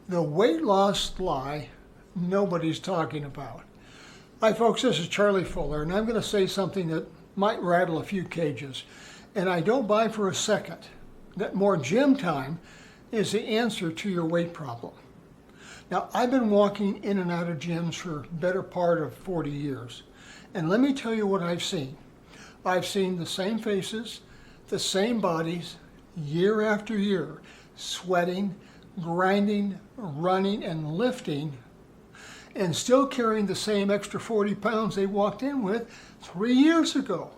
The weight loss lie nobody's talking about. Hi, folks, this is Charlie Fuller, and I'm going to say something that might rattle a few cages. And I don't buy for a second that more gym time is the answer to your weight problem. Now, I've been walking in and out of gyms for the better part of 40 years. And let me tell you what I've seen. I've seen the same faces, the same bodies, year after year, sweating, grinding, running, and lifting, and still carrying the same extra 40 pounds they walked in with 3 years ago.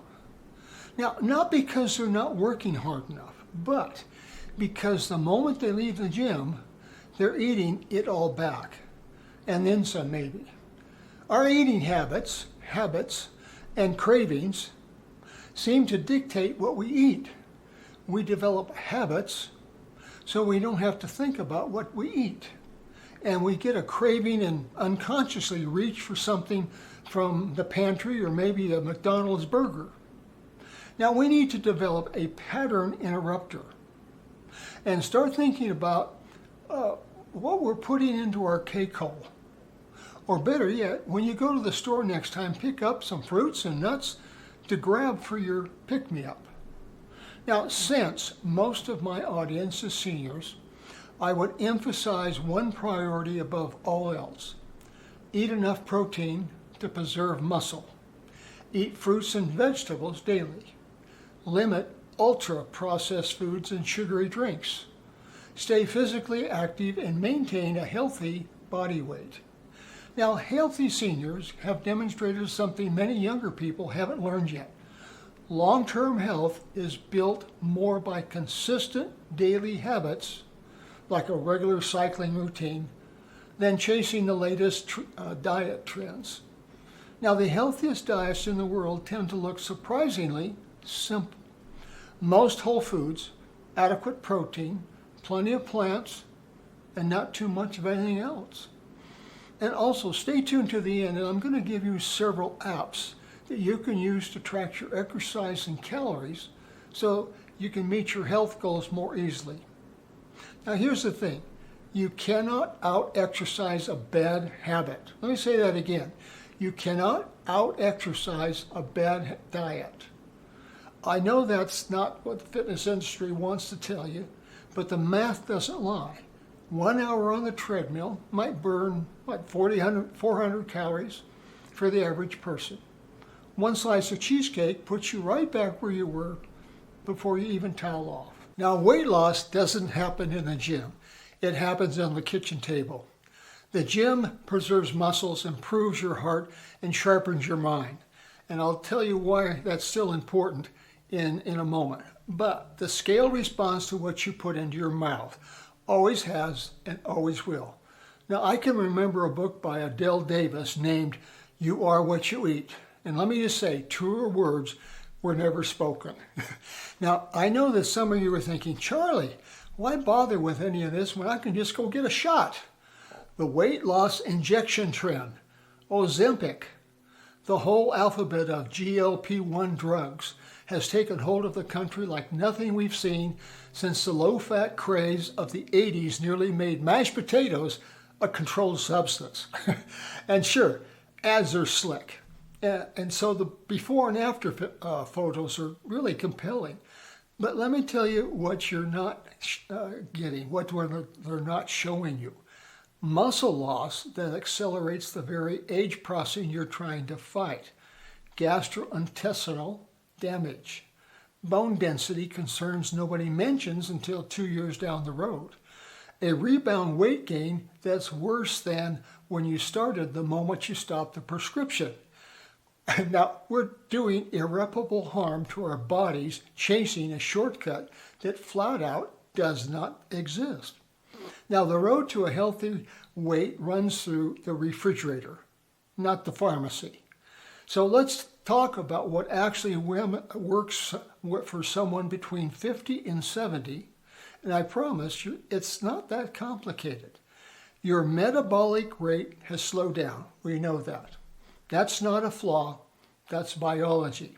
Now, not because they're not working hard enough, but because the moment they leave the gym, they're eating it all back, and then some maybe. Our eating habits, and cravings seem to dictate what we eat. We develop habits so we don't have to think about what we eat. And we get a craving and unconsciously reach for something from the pantry or maybe a McDonald's burger. Now we need to develop a pattern interrupter and start thinking about what we're putting into our cake hole. Or better yet, when you go to the store next time, pick up some fruits and nuts to grab for your pick-me-up. Now, since most of my audience is seniors, I would emphasize one priority above all else. Eat enough protein to preserve muscle. Eat fruits and vegetables daily. Limit ultra-processed foods and sugary drinks. Stay physically active and maintain a healthy body weight. Now, healthy seniors have demonstrated something many younger people haven't learned yet. Long-term health is built more by consistent daily habits, like a regular cycling routine, than chasing the latest diet trends. Now, the healthiest diets in the world tend to look surprisingly simple. Most whole foods, adequate protein, plenty of plants, and not too much of anything else. And also, stay tuned to the end, and I'm going to give you several apps that you can use to track your exercise and calories so you can meet your health goals more easily. Now, here's the thing. You cannot out-exercise a bad habit. Let me say that again. You cannot out-exercise a bad diet. I know that's not what the fitness industry wants to tell you, but the math doesn't lie. 1 hour on the treadmill might burn, 400 calories for the average person. One slice of cheesecake puts you right back where you were before you even towel off. Now, weight loss doesn't happen in the gym. It happens on the kitchen table. The gym preserves muscles, improves your heart, and sharpens your mind. And I'll tell you why that's still important in a moment. But the scale responds to what you put into your mouth. Always has and always will. Now, I can remember a book by Adele Davis named You Are What You Eat. And let me just say, truer words were never spoken. Now, I know that some of you are thinking, Charlie, why bother with any of this when I can just go get a shot? The weight loss injection trend, Ozempic, the whole alphabet of GLP-1 drugs has taken hold of the country like nothing we've seen since the low-fat craze of the 80s nearly made mashed potatoes a controlled substance. And sure, ads are slick. And so the before and after photos are really compelling. But let me tell you what you're not getting, what they're not showing you. Muscle loss that accelerates the very age process you're trying to fight. Gastrointestinal damage. Bone density concerns nobody mentions until 2 years down the road. A rebound weight gain that's worse than when you started the moment you stopped the prescription. Now, we're doing irreparable harm to our bodies chasing a shortcut that flat out does not exist. Now, the road to a healthy weight runs through the refrigerator, not the pharmacy. So let's talk about what actually works for someone between 50 and 70. And I promise you, it's not that complicated. Your metabolic rate has slowed down. We know that. That's not a flaw. That's biology.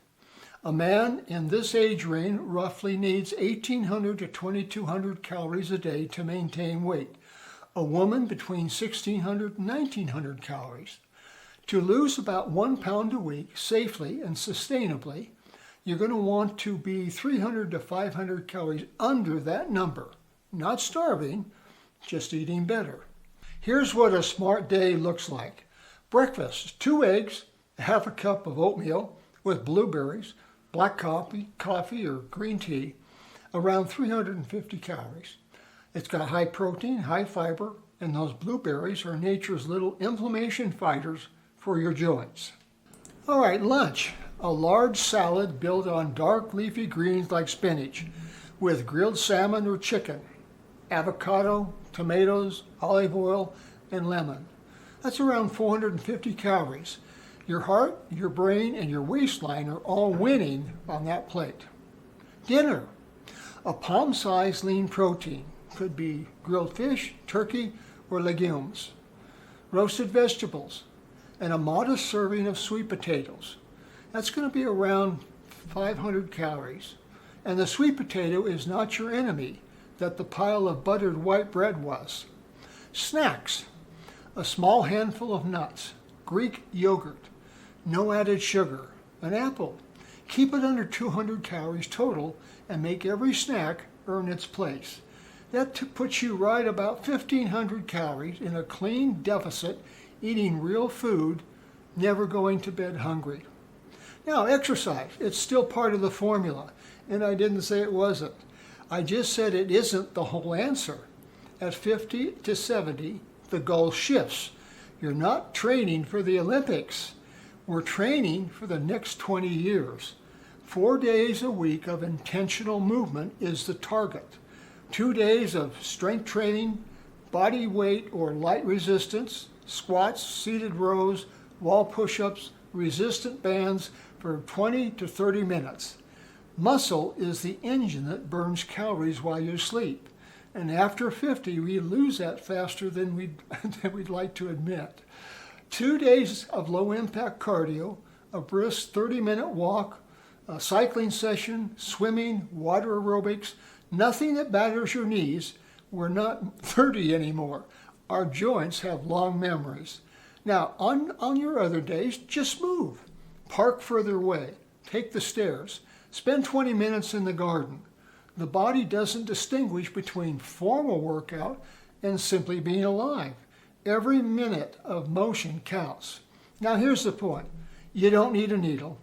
A man in this age range roughly needs 1,800 to 2,200 calories a day to maintain weight. A woman between 1,600 and 1,900 calories. To lose about 1 pound a week safely and sustainably, you're going to want to be 300 to 500 calories under that number. Not starving, just eating better. Here's what a smart day looks like. Breakfast, 2 eggs, half a cup of oatmeal with blueberries, black coffee or green tea, around 350 calories. It's got high protein, high fiber, and those blueberries are nature's little inflammation fighters for your joints. All right, lunch. A large salad built on dark leafy greens like spinach with grilled salmon or chicken, avocado, tomatoes, olive oil, and lemon. That's around 450 calories. Your heart, your brain, and your waistline are all winning on that plate. Dinner. A palm-sized lean protein. Could be grilled fish, turkey, or legumes. Roasted vegetables. And a modest serving of sweet potatoes. That's going to be around 500 calories. And the sweet potato is not your enemy that the pile of buttered white bread was. Snacks. A small handful of nuts, Greek yogurt, no added sugar, an apple. Keep it under 200 calories total and make every snack earn its place. That puts you right about 1,500 calories in a clean deficit, eating real food, never going to bed hungry. Now, exercise. It's still part of the formula, and I didn't say it wasn't. I just said it isn't the whole answer. At 50 to 70, the goal shifts. You're not training for the Olympics. We're training for the next 20 years. 4 days a week of intentional movement is the target. 2 days of strength training, body weight or light resistance, squats, seated rows, wall push-ups, resistant bands for 20 to 30 minutes. Muscle is the engine that burns calories while you sleep. And after 50, we lose that faster than we'd like to admit. 2 days of low-impact cardio, a brisk 30-minute walk, a cycling session, swimming, water aerobics, nothing that batters your knees. We're not 30 anymore. Our joints have long memories. Now, on your other days, just move. Park further away. Take the stairs. Spend 20 minutes in the garden. The body doesn't distinguish between formal workout and simply being alive. Every minute of motion counts. Now here's the point. You don't need a needle.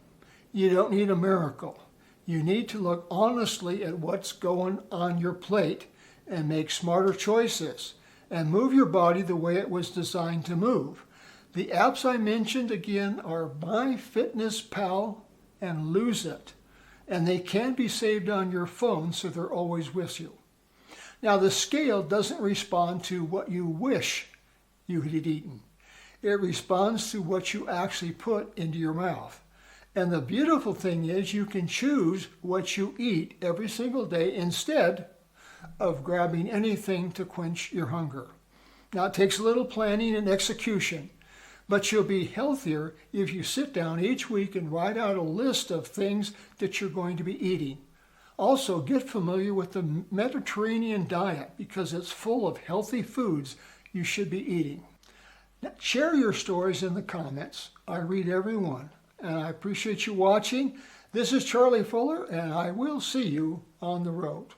You don't need a miracle. You need to look honestly at what's going on your plate and make smarter choices and move your body the way it was designed to move. The apps I mentioned again are MyFitnessPal and Lose It. And they can be saved on your phone so they're always with you. Now the scale doesn't respond to what you wish you had eaten. It responds to what you actually put into your mouth. And the beautiful thing is you can choose what you eat every single day instead of grabbing anything to quench your hunger. Now it takes a little planning and execution. But you'll be healthier if you sit down each week and write out a list of things that you're going to be eating. Also, get familiar with the Mediterranean diet because it's full of healthy foods you should be eating. Now, share your stories in the comments. I read every one, and I appreciate you watching. This is Charlie Fuller, and I will see you on the road.